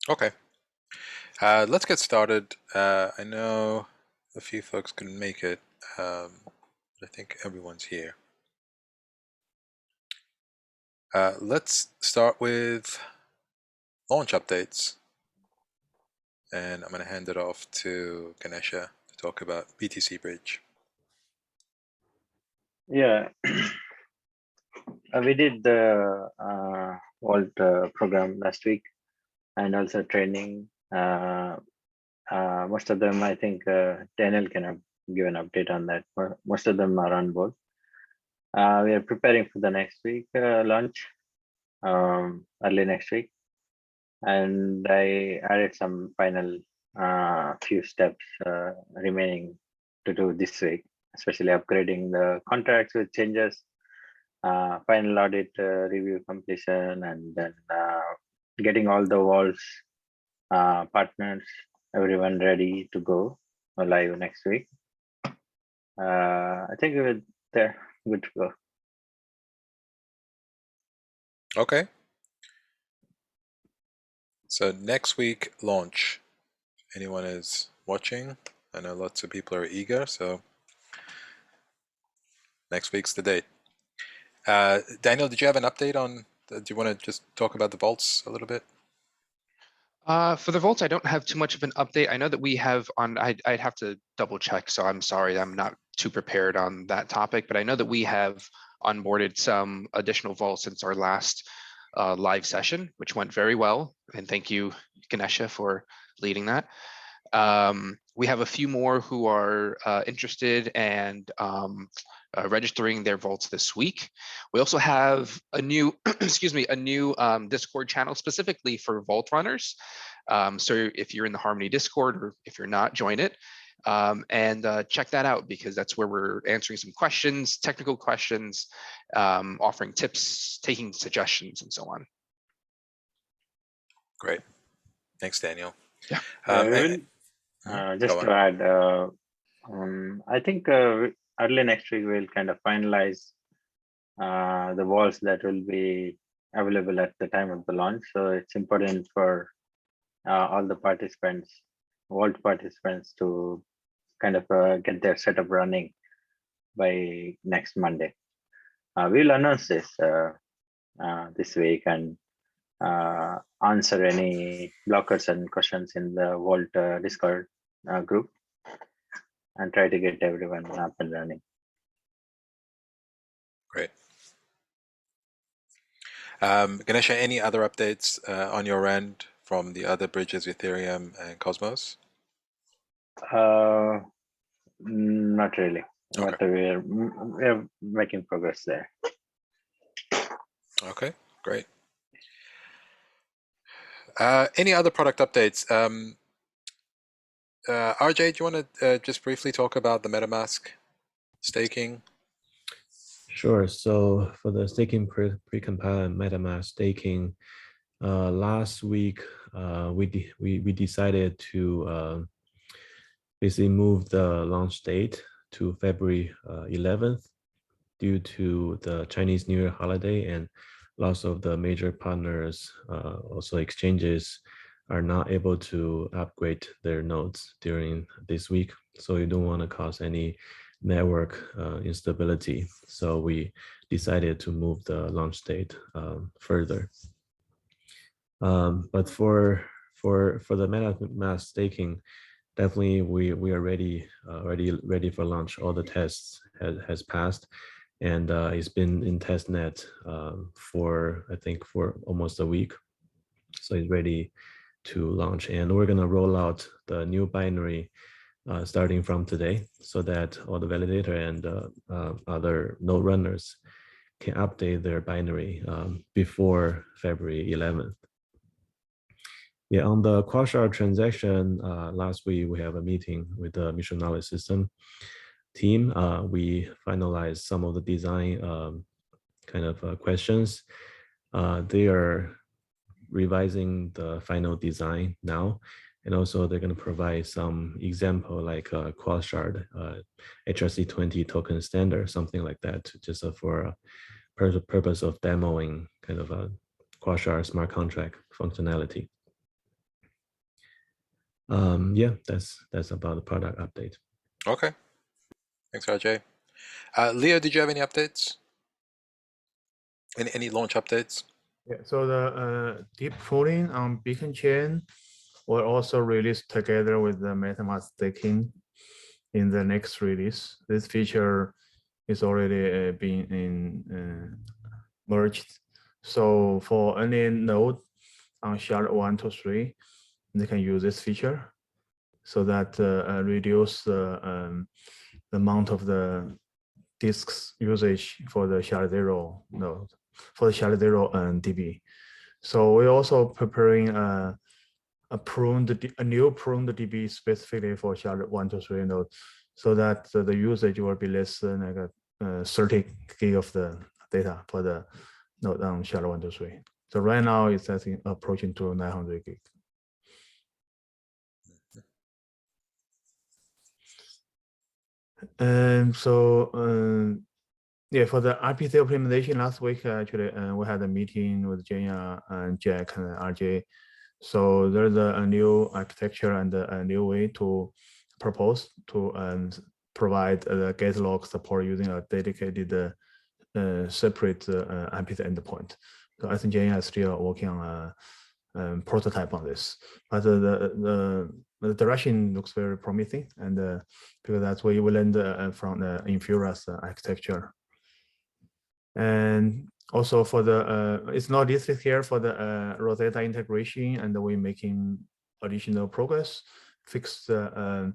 Okay, let's get started. I know a few folks couldn't make it, but I think everyone's here. Let's start with launch updates, and I'm going to hand it off to Ganesha to talk about BTC Bridge. Yeah, we did the Vault program last week and also training. Most of them, I think Daniel can give an update on that. Most of them are on board. We are preparing for the next week launch, early next week. And I added some final few steps remaining to do this week, especially upgrading the contracts with changes, final audit review completion, and then getting all the walls partners, everyone ready to go live next week. I think they're good to go. Okay. So next week launch. Anyone is watching? I know lots of people are eager, so next week's the date. Daniel, did you have an update on? Do you want to just talk about the vaults a little bit? For the vaults, I don't have too much of an update. I know that we have on, I'd have to double check, so I'm sorry, I'm not too prepared on that topic, but I know that we have onboarded some additional vaults since our last live session, which went very well. And thank you, Ganesha, for leading that. We have a few more who are interested and registering their vaults this week. We also have a new, excuse me, a new Discord channel specifically for vault runners. So if you're in the Harmony Discord, or if you're not, join it. And check that out, because that's where we're answering some questions, technical questions, offering tips, taking suggestions, and so on. Great. Thanks, Daniel. Yeah. Just to add, I think early next week we'll kind of finalize the walls that will be available at the time of the launch. So it's important for all the participants, vault participants, to kind of get their setup running by next Monday. We'll announce this this week and answer any blockers and questions in the Vault Discord group, and try to get everyone up and running. Great. Ganesha, any other updates on your end from the other bridges, Ethereum and Cosmos? Not really. Okay. But we're making progress there. Okay, great. Any other product updates? RJ, do you want to just briefly talk about the Metamask staking? Sure. So for the staking pre-compiled Metamask staking, last week we decided to basically move the launch date to February 11th due to the Chinese New Year holiday, and lots of the major partners, also exchanges, are not able to upgrade their nodes during this week. So you don't want to cause any network instability. So we decided to move the launch date further. But for the Metamask staking, definitely we are ready for launch. All the tests has passed, and it's been in testnet for, I think, for almost a week. So it's ready to launch, and we're gonna roll out the new binary starting from today, so that all the validator and other node runners can update their binary before February 11th. Yeah, on the Quasar transaction, last week we have a meeting with the mutual knowledge system team. We finalized some of the design kind of questions. They are revising the final design now, and also they're going to provide some example, like Quasar HRC20 token standard, something like that, just for purpose of demoing kind of a Quasar smart contract functionality. Yeah, that's about the product update. Okay. Thanks, RJ. Leo, did you have any updates? Any launch updates? Yeah, so the deep pooling on Beacon Chain will also release together with the Metamask Staking in the next release. This feature is already being merged. So for any node on shard 1 to 3, they can use this feature so that reduce the amount of the disks usage for the shard 0 node, for the shard 0 DB. So we're also preparing a new pruned DB specifically for shard 1 to 3 node, so that the usage will be less than like 30 gig of the data for the node on shard 1 to 3. So right now it's I think approaching to 900 gig. And so yeah, for the RPC implementation last week, actually, we had a meeting with Jenya and Jack and RJ. So there's a new architecture and a new way to propose to provide the get log support using a dedicated separate RPC endpoint. So I think Jenya is still working on a prototype on this, but the direction looks very promising, and because that's where you will learn from the Infura's architecture. And also for the, it's not listed here for the Rosetta integration, and we're making additional progress, fix a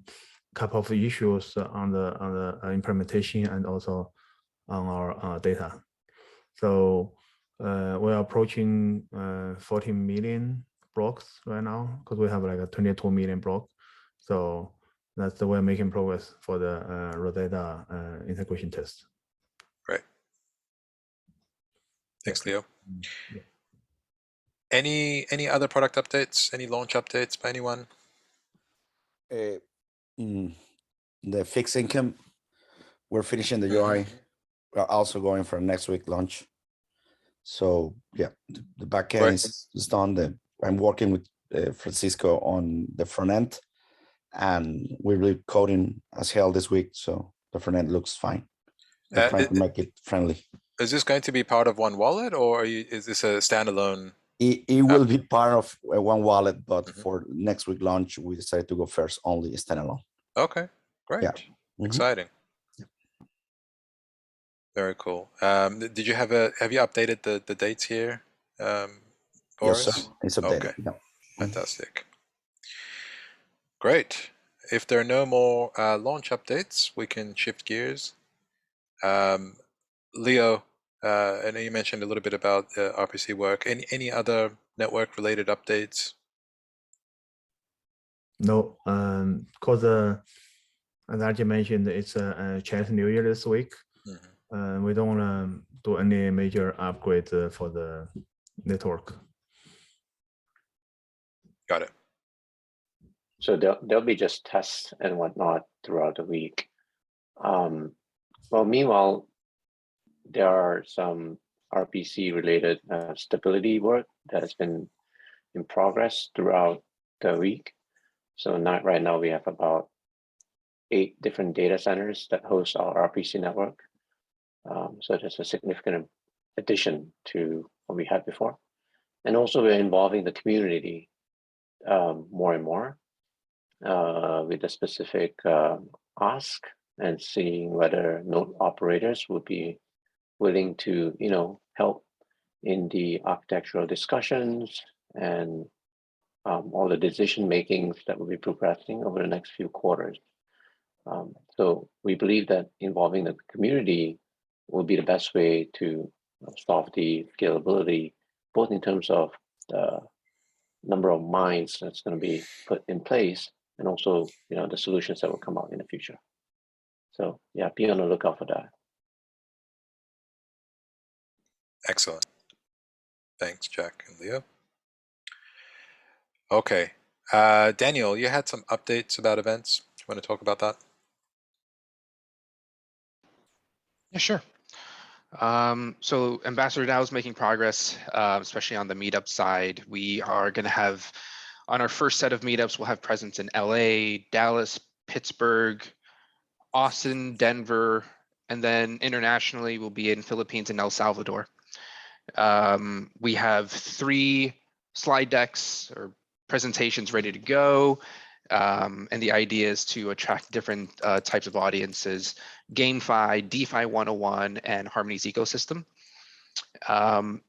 couple of issues on the implementation and also on our data. So we're approaching 14 million blocks right now because we have like a 22 million block. So that's the way we're making progress for the Rosetta integration test. Right. Thanks, Leo. Yeah. Any other product updates? Any launch updates by anyone? The fixed income, we're finishing the UI. We're also going for next week launch. So yeah, the back end is done. I'm working with Francisco on the front end, and we're really coding as hell this week. So the front end looks fine. We're trying to make it friendly. Is this going to be part of one wallet, or is this a standalone? It will be part of one wallet, but for next week launch, we decided to go first only standalone. Okay, great. Yeah. Exciting. Very cool. Did you have you updated the dates here? Yes, sir. It's updated. Okay. Yeah. Fantastic. Great. If there are no more launch updates, we can shift gears. Leo, I know you mentioned a little bit about RPC work. Any other network related updates? No, because as I mentioned, it's a Chinese New Year this week. We don't want to do any major upgrade for the network. Got it. So there'll be just tests and whatnot throughout the week. Well, meanwhile, there are some RPC related stability work that has been in progress throughout the week. So right now we have about 8 different data centers that host our RPC network. So there's a significant addition to what we had before. And also we're involving the community more and more with a specific ask and seeing whether node operators would be willing to, help in the architectural discussions and all the decision makings that will be progressing over the next few quarters. So we believe that involving the community will be the best way to solve the scalability, both in terms of the number of mines that's going to be put in place, and also, the solutions that will come out in the future. So yeah, be on the lookout for that. Excellent. Thanks, Jack and Leo. Okay, Daniel, you had some updates about events. Do you want to talk about that? Yeah, sure. So Ambassador DAO is making progress, especially on the meetup side. We are going to have On our first set of meetups, we'll have presence in LA, Dallas, Pittsburgh, Austin, Denver, and then internationally we'll be in Philippines and El Salvador. We have 3 slide decks or presentations ready to go. And the idea is to attract different types of audiences: GameFi, DeFi 101, and Harmony's ecosystem.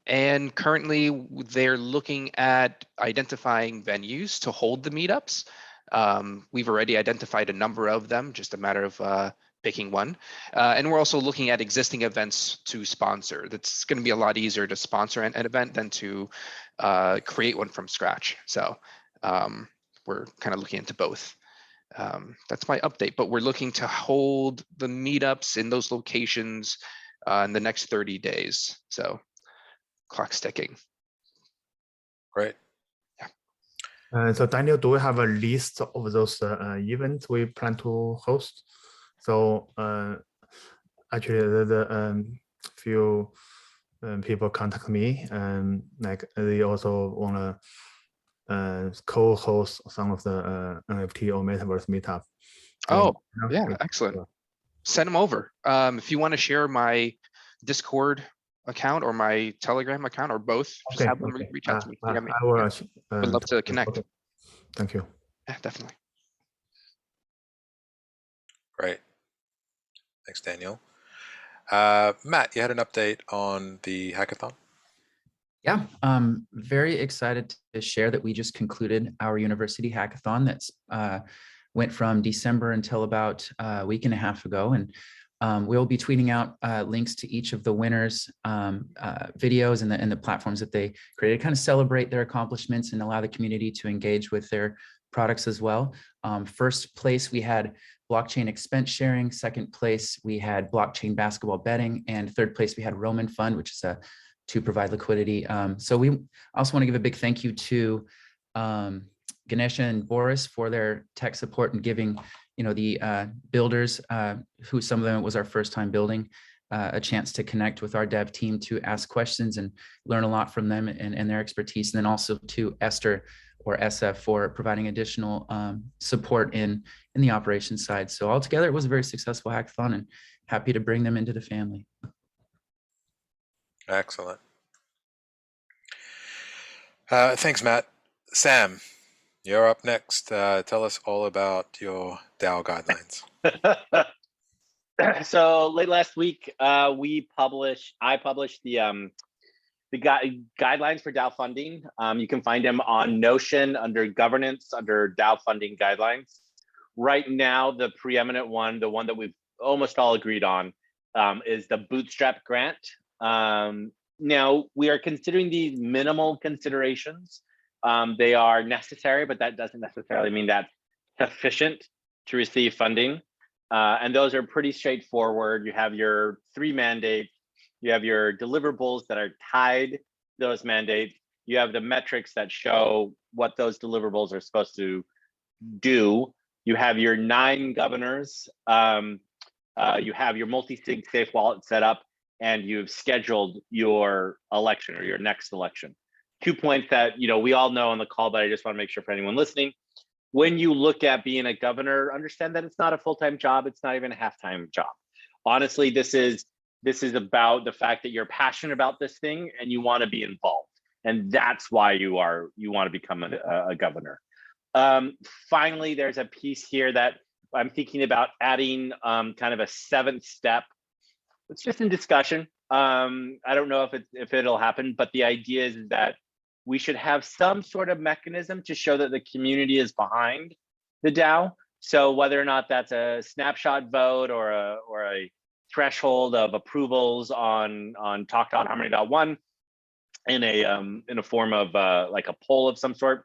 And currently they're looking at identifying venues to hold the meetups. We've already identified a number of them, just a matter of picking one. And we're also looking at existing events to sponsor. That's going to be a lot easier to sponsor an event than to create one from scratch. So we're kind of looking into both. That's my update, but we're looking to hold the meetups in those locations in the next 30 days. So clock's ticking. Great. So Daniel, do we have a list of those events we plan to host? So actually the few people contact me, and like they also want to co-host some of the NFT or metaverse meetup. Oh, yeah, excellent. Send them over. If you want to share my Discord account or my Telegram account or both, just have them reach out to me. I will, would love to connect. Okay. Thank you. Yeah, definitely. Great. Thanks, Daniel. Matt, you had an update on the hackathon? Yeah, very excited to share that we just concluded our university hackathon that's went from December until about a week and a half ago. And we'll be tweeting out links to each of the winners' videos and the platforms that they created, kind of celebrate their accomplishments and allow the community to engage with their products as well. First place, we had blockchain expense sharing. Second place, we had blockchain basketball betting. And third place, we had Roman Fund, which is to provide liquidity. So we also want to give a big thank you to Ganesha and Boris for their tech support and giving, the builders, who some of them was our first time building, a chance to connect with our dev team to ask questions and learn a lot from them and their expertise. And then also to Esther or SF for providing additional support in the operations side. So altogether, it was a very successful hackathon and happy to bring them into the family. Excellent. Thanks, Matt. Sam, you're up next. Tell us all about your DAO guidelines. So late last week, I published the guidelines for DAO funding. You can find them on Notion under governance, under DAO funding guidelines. Right now, the preeminent one, the one that we've almost all agreed on, is the Bootstrap Grant. Now, we are considering these minimal considerations. They are necessary, but that doesn't necessarily mean that's sufficient to receive funding. And those are pretty straightforward. You have your 3 mandates. You have your deliverables that are tied to those mandates. You have the metrics that show what those deliverables are supposed to do. You have your 9 governors. You have your multi-sig safe wallet set up, and you've scheduled your election or your next election. 2 points that we all know on the call, but I just want to make sure for anyone listening, when you look at being a governor, understand that it's not a full-time job. It's not even a half-time job. Honestly, this is about the fact that you're passionate about this thing and you want to be involved, and that's why you want to become a governor. Finally, there's a piece here that I'm thinking about adding, kind of a 7th step. It's just in discussion. I don't know if it'll happen, but the idea is that we should have some sort of mechanism to show that the community is behind the DAO. So whether or not that's a snapshot vote or a threshold of approvals on talk.harmony.one in a form of like a poll of some sort,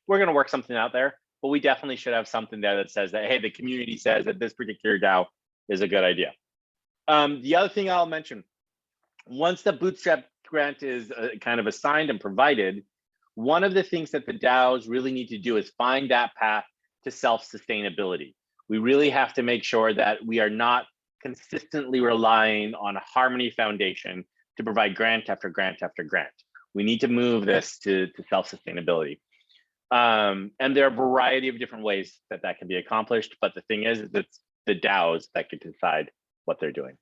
we're going to work something out there. But we definitely should have something there that says that, hey, the community says that this particular DAO is a good idea. The other thing I'll mention, once the Bootstrap Grant is kind of assigned and provided, one of the things that the DAOs really need to do is find that path to self-sustainability. We really have to make sure that we are not consistently relying on Harmony Foundation to provide grant after grant after grant. We need to move this to self-sustainability. And there are a variety of different ways that that can be accomplished. But the thing is, it's the DAOs that can decide what they're doing.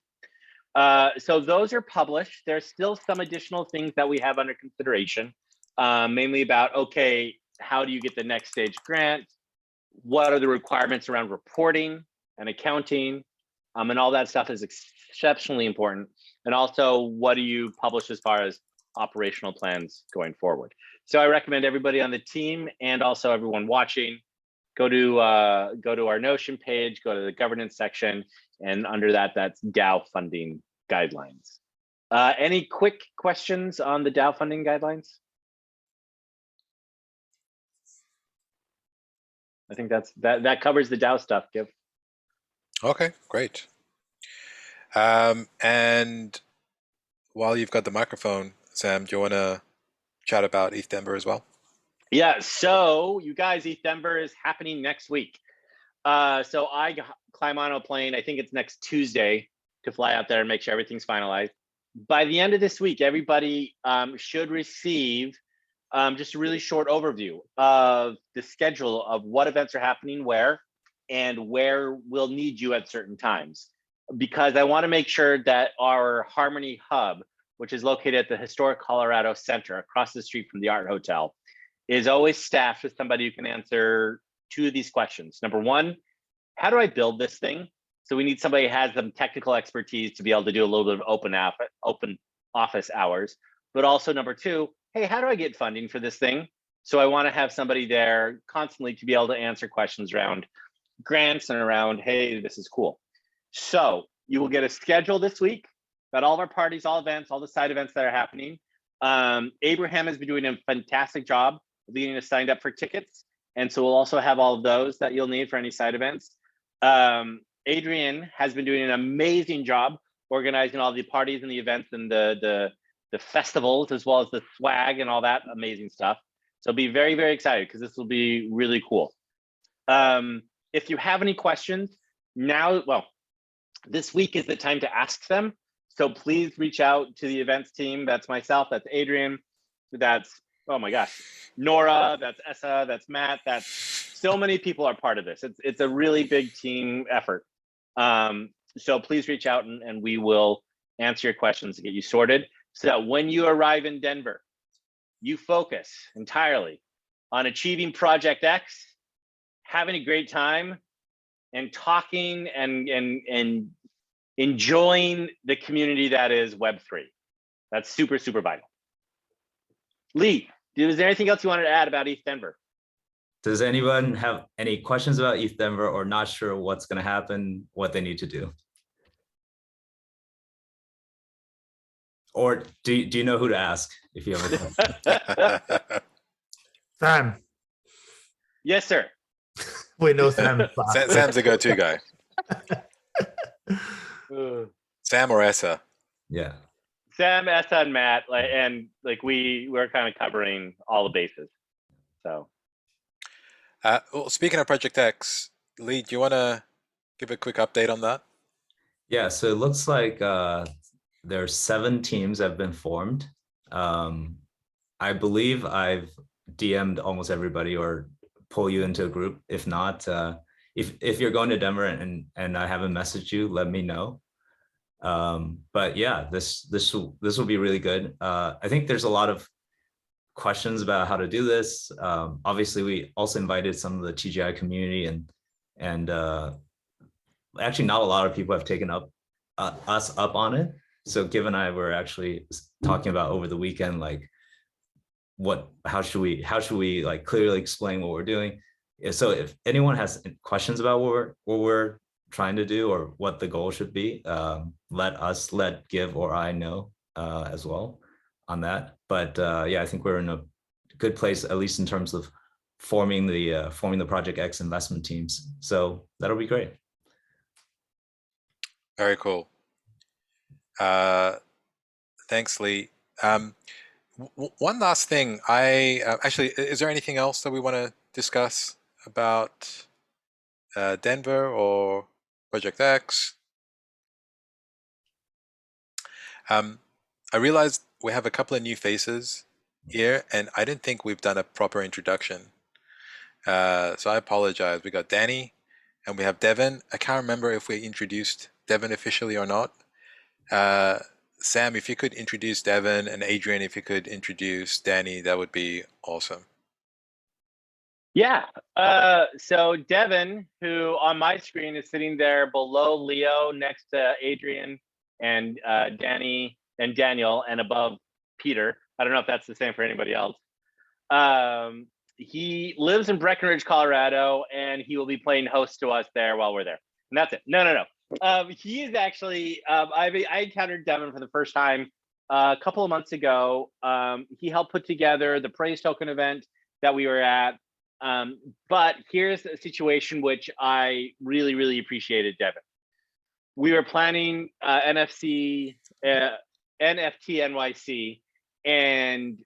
So those are published. There's still some additional things that we have under consideration, mainly about, okay, how do you get the next stage grant? What are the requirements around reporting and accounting? And all that stuff is exceptionally important. And also, what do you publish as far as operational plans going forward? So I recommend everybody on the team and also everyone watching, go to our Notion page, go to the governance section, and under that, that's Dow Funding guidelines. Any quick questions on the Dow Funding guidelines? I think that covers the Dow stuff, Give. Okay, great. And while you've got the microphone, Sam, do you want to chat about ETH Denver as well? Yeah, so you guys, ETH Denver is happening next week. So I climb on a plane, I think it's next Tuesday, to fly out there and make sure everything's finalized. By the end of this week, everybody should receive just a really short overview of the schedule of what events are happening where and where we'll need you at certain times. Because I want to make sure that our Harmony Hub, which is located at the historic Colorado Center across the street from the Art Hotel, is always staffed with somebody who can answer two of these questions. Number one, how do I build this thing? So we need somebody who has some technical expertise to be able to do a little bit of open office hours. But also number two, hey, how do I get funding for this thing? So I want to have somebody there constantly to be able to answer questions around grants and around, hey, this is cool. So you will get a schedule this week about all of our parties, all events, all the side events that are happening. Abraham has been doing a fantastic job of getting us signed up for tickets. And so we'll also have all of those that you'll need for any side events. Adrian has been doing an amazing job organizing all the parties and the events and the festivals, as well as the swag and all that amazing stuff. So be very, very excited because this will be really cool. If you have any questions now, well, this week is the time to ask them. So please reach out to the events team. That's myself, that's Adrian, that's, oh my gosh, Nora, that's Essa, that's Matt, that's so many people are part of this. It's a really big team effort. So please reach out and we will answer your questions and get you sorted so that when you arrive in Denver, you focus entirely on achieving Project X, having a great time, and talking and enjoying the community that is Web3. That's super, super vital. Lee, is there anything else you wanted to add about ETH Denver? Does anyone have any questions about ETH Denver or not sure what's going to happen, what they need to do? Or do you know who to ask if you have a question? Sam. Yes, sir. We know Sam. Sam's the go-to guy. Sam or Essa? Yeah. Sam, Essa, and Matt, we're kind of covering all the bases. So. Well, speaking of Project X, Lee, do you want to give a quick update on that? Yeah, so it looks like there are 7 teams that have been formed. I believe I've DM'd almost everybody or pull you into a group. If not, if you're going to Denver and I haven't messaged you, let me know. But yeah, this will be really good. I think there's a lot of questions about how to do this. Obviously, we also invited some of the TGI community and actually not a lot of people have taken us up on it. So Giv and I were actually talking about over the weekend, like how should we like clearly explain what we're doing? So if anyone has questions about what we're trying to do or what the goal should be, let Giv or I know as well on that. But yeah, I think we're in a good place, at least in terms of forming the Project X investment teams. So that'll be great. Very cool. Thanks, Lee. One last thing. Actually, is there anything else that we want to discuss about Denver or Project X? I realized we have a couple of new faces here, and I didn't think we've done a proper introduction. So I apologize. We got Danny and we have Devin. I can't remember if we introduced Devin officially or not. Sam, if you could introduce Devin, and Adrian, if you could introduce Danny, that would be awesome. Yeah. So Devin, who on my screen is sitting there below Leo, next to Adrian and Danny and Daniel, and above Peter. I don't know if that's the same for anybody else. He lives in Breckenridge, Colorado, and he will be playing host to us there while we're there. And that's it. No. He is actually, I encountered Devin for the first time a couple of months ago. He helped put together the Praise Token event that we were at. But here's a situation which I really, really appreciated, Devin. We were planning NFT NYC, and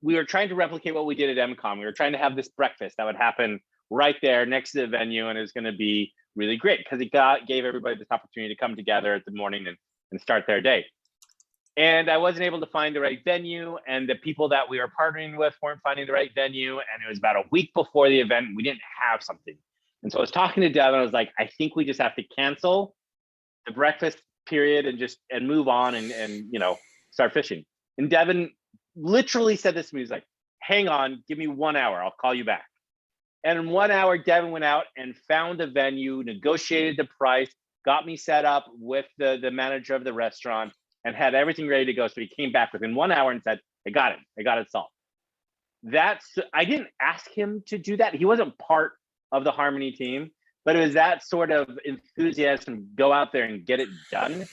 we were trying to replicate what we did at MCOM. We were trying to have this breakfast that would happen right there next to the venue, and it was going to be really great because it gave everybody this opportunity to come together at the morning and start their day. And I wasn't able to find the right venue, and the people that we were partnering with weren't finding the right venue. And it was about a week before the event, and we didn't have something. And so I was talking to Devin. I was like, I think we just have to cancel the breakfast period and move on and start fishing. And Devin literally said this to me. He's like, hang on, give me 1 hour. I'll call you back. And in 1 hour, Devin went out and found a venue, negotiated the price, got me set up with the manager of the restaurant, and had everything ready to go. So he came back within 1 hour and said, I got it solved. I didn't ask him to do that. He wasn't part of the Harmony team, but it was that sort of enthusiasm, go out there and get it done,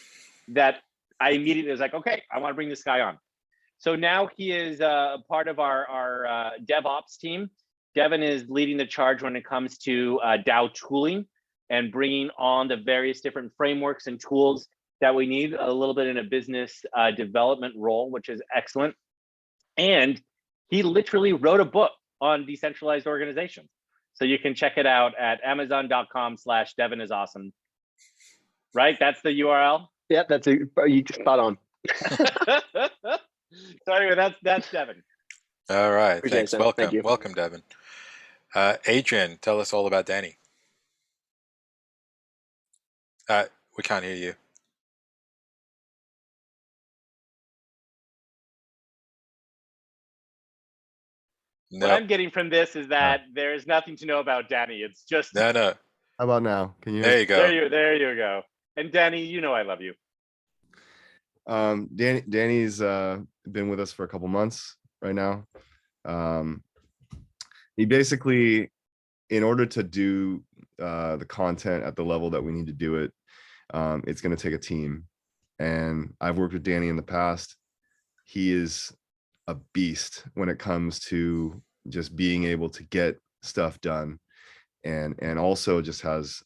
that I immediately was like, okay, I want to bring this guy on. So now he is part of our DevOps team. Devin is leading the charge when it comes to Dow tooling and bringing on the various different frameworks and tools that we need, a little bit in a business development role, which is excellent. And he literally wrote a book on decentralized organizations. So you can check it out at amazon.com/Devin is awesome. Right? That's the URL? Yeah, you just spot on. So anyway, that's Devin. All right. Appreciate Thanks. it, Welcome. thank you. Welcome, Devin. Adrian, tell us all about Danny. We can't hear you. What I'm getting from this is that there's nothing to know about Danny. It's just no. How about now? Can you? There you go. There you go. And Danny, I love you. Danny's been with us for a couple months right now. He basically, in order to do the content at the level that we need to do it, it's going to take a team. And I've worked with Danny in the past. He is a beast when it comes to just being able to get stuff done, and also just has,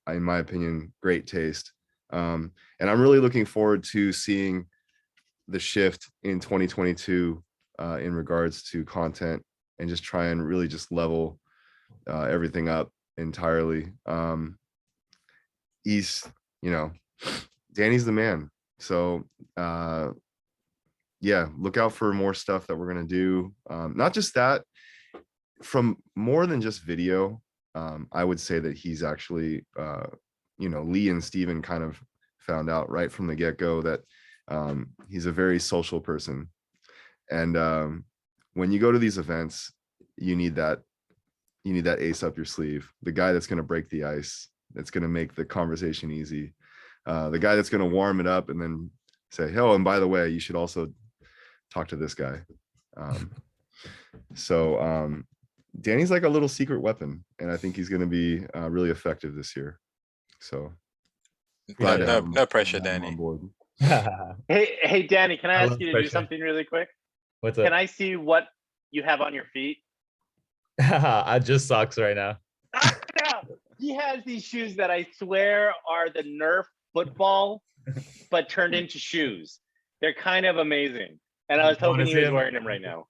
in my opinion, great taste. And I'm really looking forward to seeing the shift in 2022 in regards to content, and just try and really just level everything up entirely. He's, Danny's the man. So yeah, look out for more stuff that we're going to do. Not just that, from more than just video. I would say that he's actually, Lee and Steven kind of found out right from the get-go that he's a very social person. And when you go to these events, you need that ace up your sleeve, the guy that's going to break the ice, that's going to make the conversation easy, the guy that's going to warm it up and then say, oh, and by the way, you should also talk to this guy. So Danny's like a little secret weapon, and I think he's going to be really effective this year. So no pressure, Danny. On board. Hey, Danny, can I ask you to pressure. do something really quick? What's up? Can I see what you have on your feet? I just socks right now. He has these shoes that I swear are the Nerf football, but turned into shoes. They're kind of amazing. And I was hoping he was wearing them right now.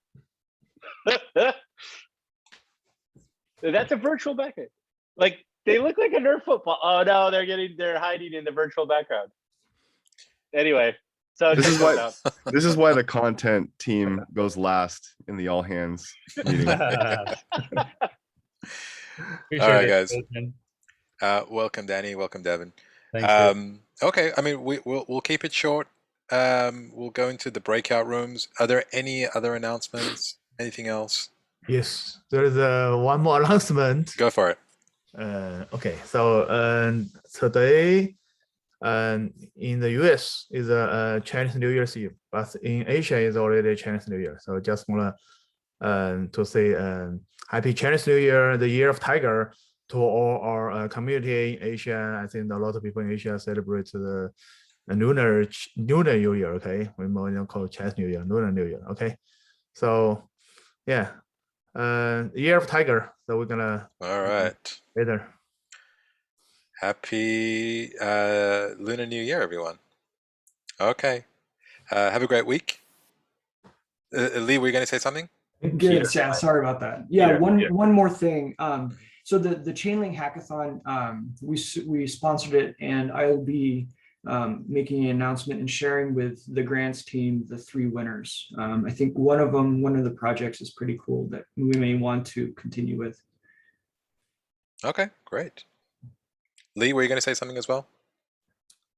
That's a virtual background. Like, they look like a Nerf football. Oh no, they're hiding in the virtual background. Anyway, so this is why the content team goes last in the all hands meeting. All right, it, guys. Wilson. Welcome, Danny. Welcome, Devin. Thanks. Okay, I mean, we'll keep it short. We'll go into the breakout rooms. Are there any other announcements? Anything else? Yes, there is one more announcement. Go for it. Okay, so today in the US is a Chinese New Year's Eve, but in Asia is already Chinese New Year. So just wanna to say Happy Chinese New Year, the Year of Tiger, to all our community in Asia. I think a lot of people in Asia celebrate the Lunar New Year. Okay, we more call it Chinese New Year, Lunar New Year. Okay, so yeah, Year of Tiger. So we're gonna All right. later. Happy Lunar New Year, everyone. Okay. Have a great week. Lee, were you going to say something? Good. Yeah, sorry about that. Yeah, one more thing. So the Chainlink Hackathon, we sponsored it, and I'll be making an announcement and sharing with the grants team the 3 winners. I think one of the projects is pretty cool that we may want to continue with. Okay, great. Lee, were you going to say something as well?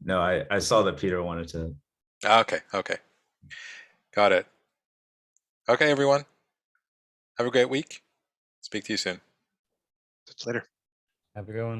No, I saw that Peter wanted to. Okay, got it. Okay, everyone. Have a great week. Speak to you soon. Later. Have a good one.